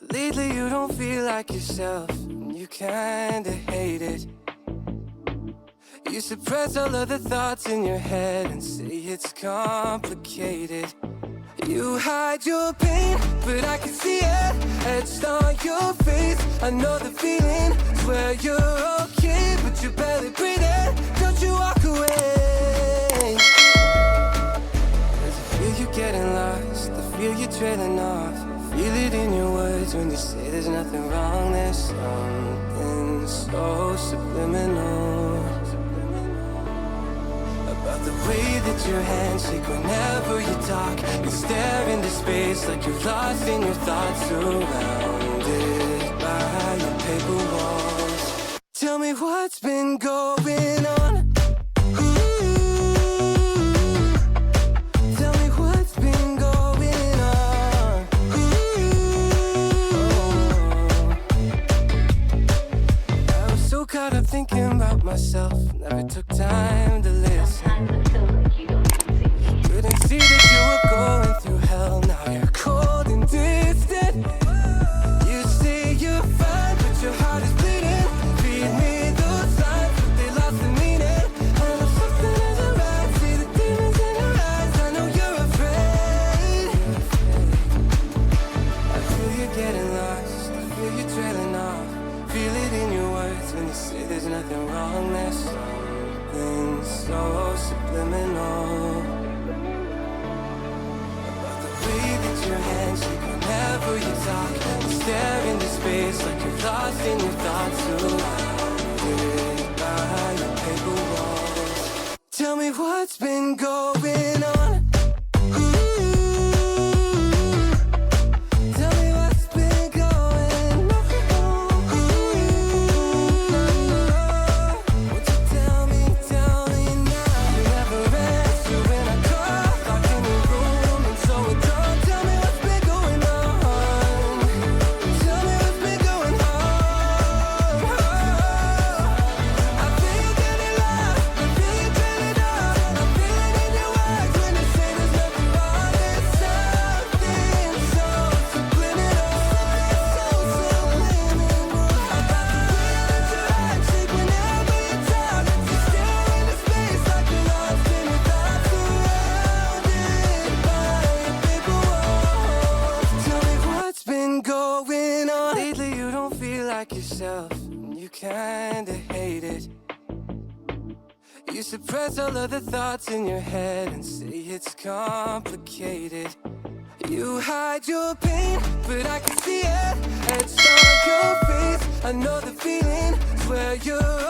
Lately you don't feel like yourself, and you kinda hate it. You suppress all of the thoughts in your head and say it's complicated. You hide your pain, but I can see it etched on your face. I know the feeling, swear you're okay, but you're barely breathing. Don't you walk away. 'Cause I feel you getting lost, I feel you trailing off. Feel it in your words when you say there's nothing wrong. There's something so subliminal about the way that your hands shake whenever you talk. You stare into space like you're lost in your thoughts, surrounded by your paper walls. Tell me what's been going on. Tell me what's been going on. I was so caught up thinking about myself, never took time to listen. Couldn't see that you were going through hell. Now you're cold and distant. You say you're fine, but your heart is bleeding. Feed me those signs, but they lost the meaning. I know something isn't right. See the demons in your eyes. I know you're afraid. I feel you getting lost, I feel you trailing off. Feel it in your words when you say there's nothing wrong. There's something so subliminal about the way that your hands shake whenever you talk. You stare into space like you're lost in your thoughts, surrounded by your paper walls. Tell me what's been going on. Tell me what's been going on. Won't you tell me now? You never answer when I call, locked in a room and so alone. Tell me what's been going on. Tell me what's been going on. I feel you getting lost, I feel you trailing off. I feel it in your words when you say there's nothing wrong. There's something so subliminal, so subliminal about the way that your hands shake whenever you talk. You stare into space like you're lost in your thoughts, surrounded by your paper walls. Tell me what's been going on. Lately you don't feel like yourself, and you kinda hate it. You suppress all of the thoughts in your head and say it's complicated. You hide your pain, but I can see it etched on your face. I know the feeling, swear you're